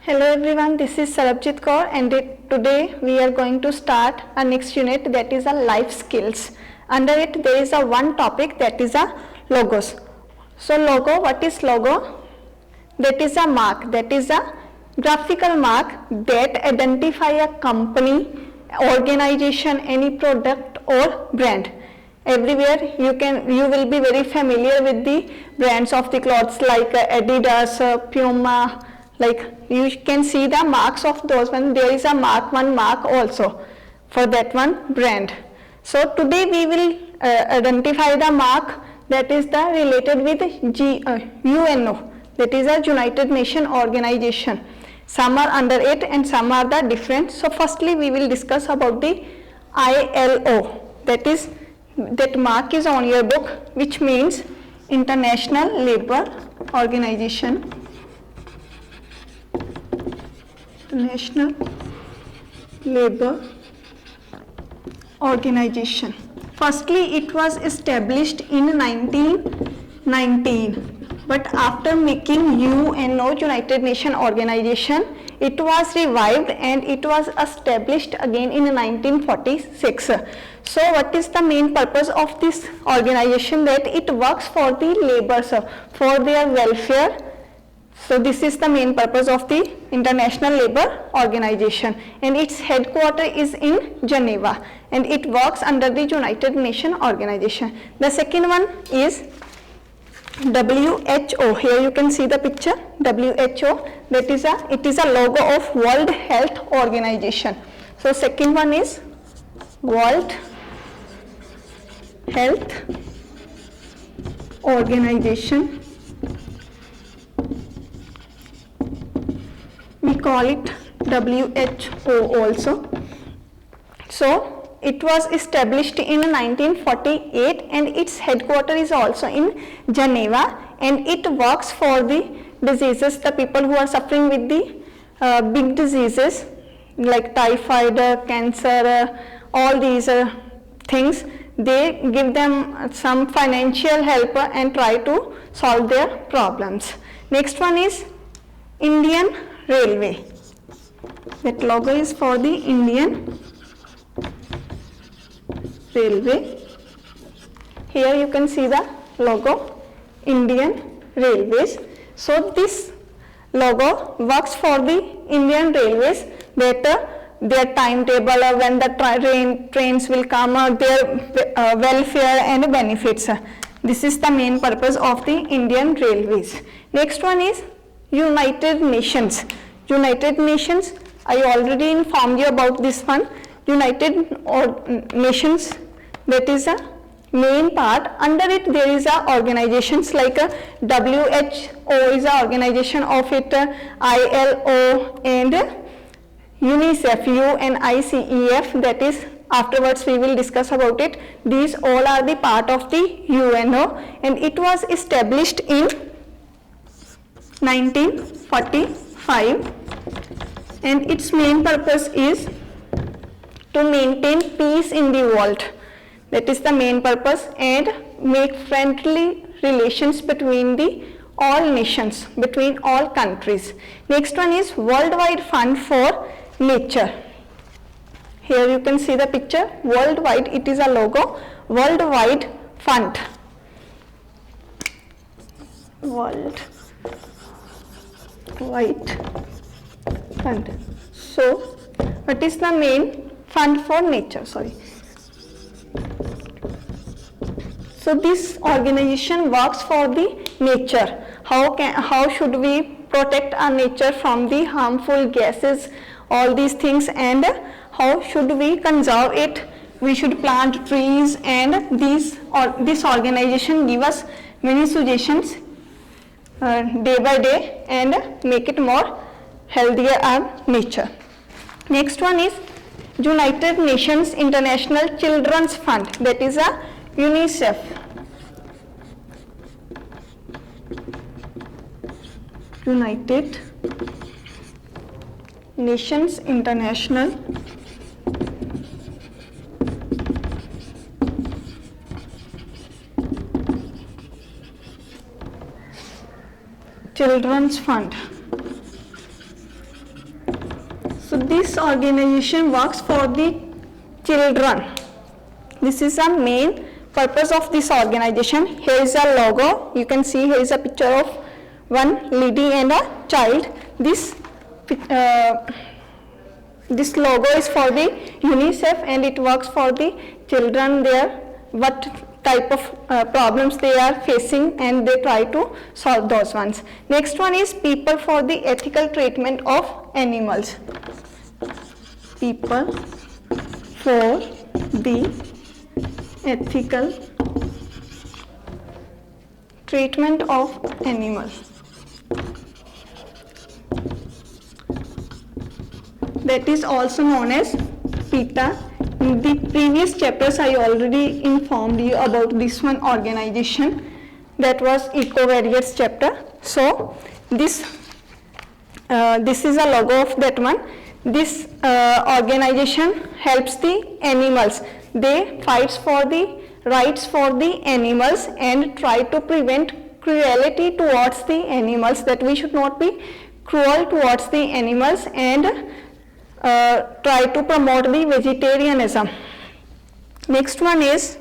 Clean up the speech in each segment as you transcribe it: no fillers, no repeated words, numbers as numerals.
Hello everyone, this is Sarabjit Kaur and today we are going to start our next unit, that is a life skills. Under it there is a one topic, that is a logos. So logo, what is logo? That is a mark, that is a graphical mark that identify a company, organization, any product or brand. Everywhere you will be very familiar with the brands of the clothes like Adidas, Puma, like you can see the marks of those one. There is a one mark also for that one brand. So today we will identify the mark that is the related with UNO, that is a United Nations organization. Some are under it and some are the different. So firstly we will discuss about the ILO, that mark is on your book, which means International Labour Organization. International Labour Organization. Firstly, it was established in 1919, but after making UNO, United Nations Organization, it was revived and it was established again in 1946. So what is the main purpose of this organization? That it works for the laborers, for their welfare. So this is the main purpose of the International Labour Organization, and its headquarters is in Geneva and it works under the United Nations Organization. The second one is WHO. Here you can see the picture. WHO, it is a logo of World Health Organization. So second one is World Health Organization. We call it WHO also. So it was established in 1948 and its headquarters is also in Geneva, and it works for the diseases, the people who are suffering with the big diseases like typhoid, cancer, all these things. They give them some financial help and try to solve their problems. Next one is Indian Railway. That logo is for the Indian Railway. Here you can see the logo, Indian Railways. So this logo works for the Indian Railways, that their timetable, when the trains will come, their welfare and benefits. This is the main purpose of the Indian Railways. Next one is United Nations. United Nations, I already informed you about this one. United Nations, that is a main part. Under it there is a organizations like WHO is a organization of it, ILO and UNICEF, UNICEF, that is afterwards we will discuss about it. These all are the part of the UNO, and it was established in 1945, and its main purpose is to maintain peace in the world. That is the main purpose, and make friendly relations between the all nations, between all countries. Next one is Worldwide Fund for Nature. Here you can see the picture. Worldwide, it is a logo. Worldwide Fund. Worldwide Fund. So what is the main fund for nature? So this organization works for the nature. How should we protect our nature from the harmful gases, all these things, and how should we conserve it? We should plant trees, and this organization give us many suggestions day by day and make it more healthier our nature. Next one is United Nations International Children's Fund, that is a UNICEF. United Nations International Children's Fund. So this organization works for the children. This is the main purpose of this organization. Here is a logo. You can see here is a picture of one lady and a child. This logo is for the UNICEF and it works for the children there, what type of problems they are facing, and they try to solve those ones. Next one is people for the ethical treatment of animals. People for the ethical treatment of animals. That is also known as PETA. In the previous chapters I already informed you about this one organization, that was Eco-Warriors chapter. So this is a logo of that one. This organization helps the animals. They fights for the rights for the animals and try to prevent cruelty towards the animals, that we should not be cruel towards the animals, and try to promote the vegetarianism. Next one is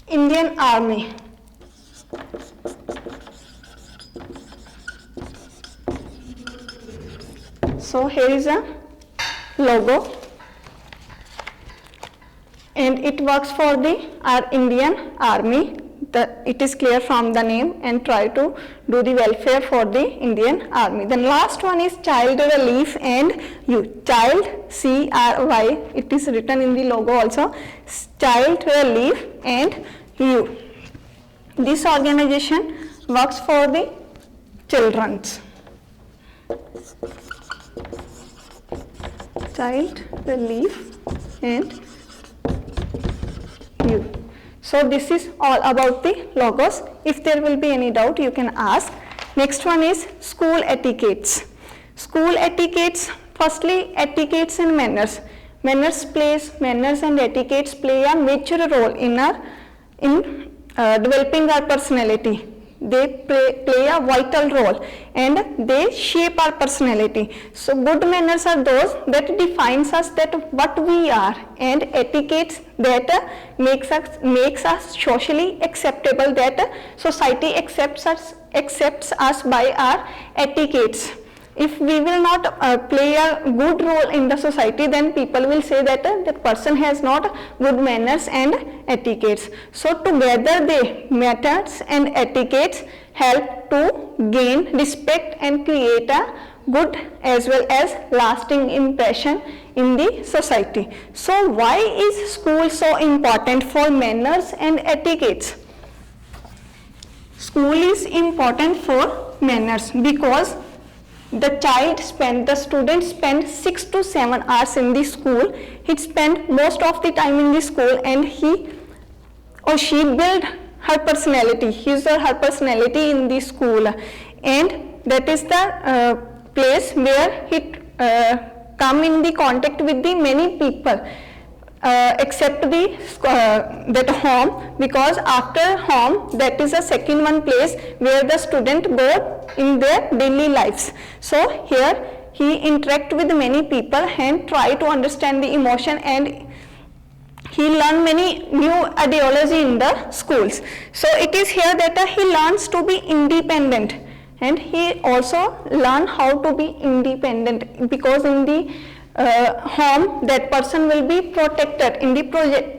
Indian Army. So here is a logo and it works for our Indian Army. It is clear from the name, and try to do the welfare for the Indian Army. Then last one is Child Relief and Youth. Child, CRY, it is written in the logo also. Child Relief and Youth. This organization works for the children. Child Relief and Youth. So this is all about the logos. If there will be any doubt, you can ask. Next one is school etiquettes. School etiquettes, firstly etiquettes and manners. Manners and etiquettes play a major role in developing our personality. They play a vital role and they shape our personality. So good manners are those that defines us, that what we are, and etiquettes that makes us socially acceptable, that society accepts us by our etiquettes. If we will not play a good role in the society, then people will say that the person has not good manners and etiquettes. So together the methods and etiquettes help to gain respect and create a good as well as lasting impression in the society. So why is school so important for manners and etiquettes? School is important for manners because the student spend 6 to 7 hours in the school. He spend most of the time in the school, and he or she build her personality, his or her personality in the school, and that is the place where he come in the contact with the many people. Except that home, because after home that is a second one place where the student go in their daily lives. So here he interact with many people and try to understand the emotion, and he learn many new ideology in the schools. So it is here that he learns to be independent, and he also learn how to be independent, because in the home that person will be protected in the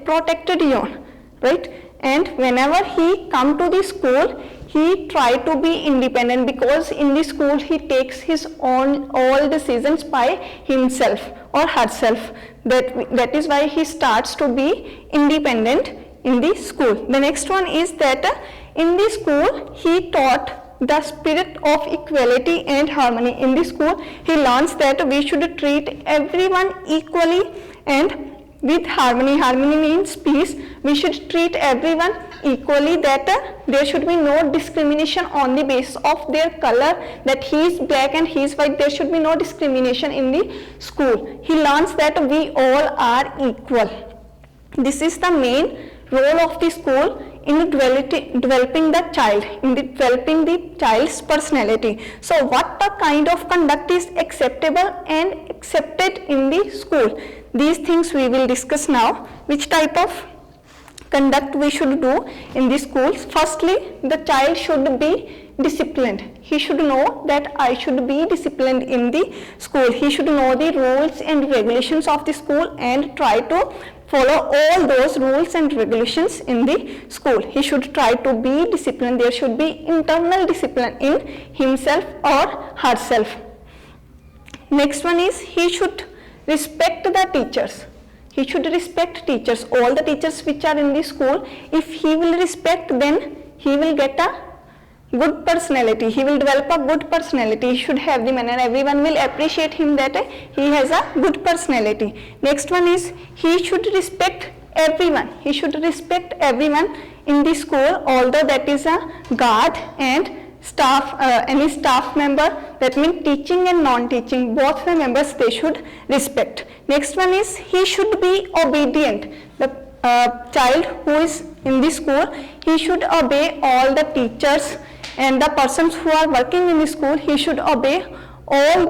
protected zone, right? And whenever he come to the school, he try to be independent, because in the school he takes his own all decisions by himself or herself. That is why he starts to be independent in the school. The next one is that in the school he taught the spirit of equality and harmony. In the school he learns that we should treat everyone equally and with harmony. Harmony means peace. We should treat everyone equally, that there should be no discrimination on the basis of their color, that he is black and he is white. There should be no discrimination in the school. He learns that we all are equal. This is the main role of the school in developing the child, in developing the child's personality. So what the kind of conduct is acceptable and accepted in the school? These things we will discuss now. Which type of conduct we should do in the schools? Firstly, the child should be disciplined. He should know that I should be disciplined in the school. He should know the rules and regulations of the school and try to follow all those rules and regulations in the school. He should try to be disciplined. There should be internal discipline in himself or herself. Next one is he should respect the teachers. He should respect teachers, all the teachers which are in the school. If he will respect, then he will get a good personality. He will develop a good personality. He should have the manner. Everyone will appreciate him that he has a good personality. Next one is he should respect everyone. He should respect everyone in the school, although that is a guard and staff, any staff member, that means teaching and non-teaching, both the members they should respect. Next one is he should be obedient. The child who is in the school, he should obey all the teachers and the persons who are working in the school. He should obey all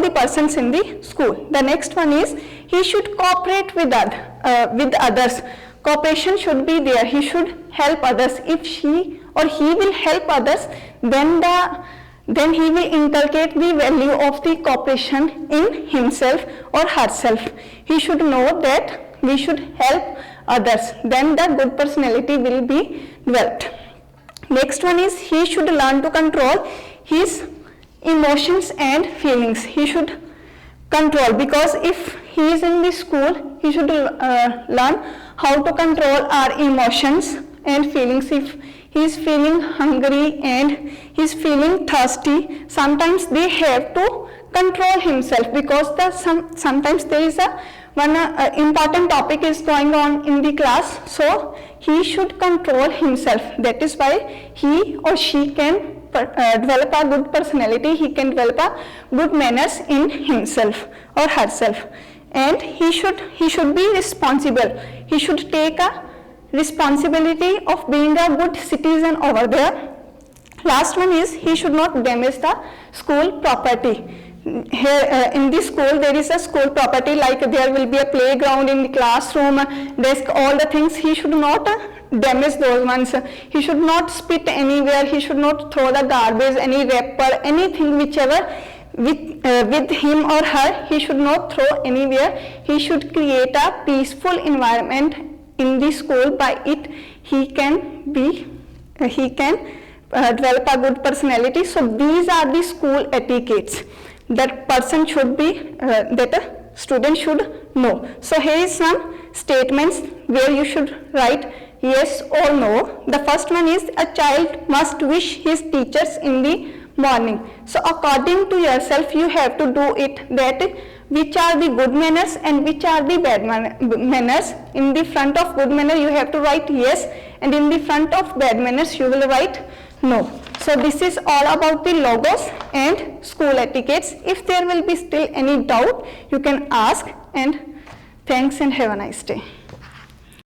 the persons in the school. The next one is he should cooperate with others. Cooperation should be there. He should help others. If she or he will help others, then he will inculcate the value of the cooperation in himself or herself. He should know that we should help others. Then the good personality will be developed. Next one is he should learn to control his emotions and feelings. He should control, because if he is in the school, he should learn how to control our emotions and feelings. If he is feeling hungry and he is feeling thirsty, sometimes they have to control himself, because sometimes there is one important topic is going on in the class, so he should control himself. That is why he or she can develop a good personality. He can develop a good manners in himself or herself. And he should be responsible. He should take a responsibility of being a good citizen over there. Last one is he should not damage the school property. Here in this school there is a school property, like there will be a playground in the classroom, desk, all the things. He should not damage those ones. He should not spit anywhere. He should not throw the garbage, any wrapper, anything whichever with him or her, he should not throw anywhere. He should create a peaceful environment in the school. By it he can develop a good personality. So these are the school etiquettes that person should be, that a student should know. So here is some statements where you should write yes or no. The first one is a child must wish his teachers in the morning. So according to yourself you have to do it, that which are the good manners and which are the bad manners. In the front of good manner you have to write yes, and in the front of bad manners you will write no. So this is all about the logos and school etiquettes. If there will be still any doubt, you can ask, and thanks and have a nice day.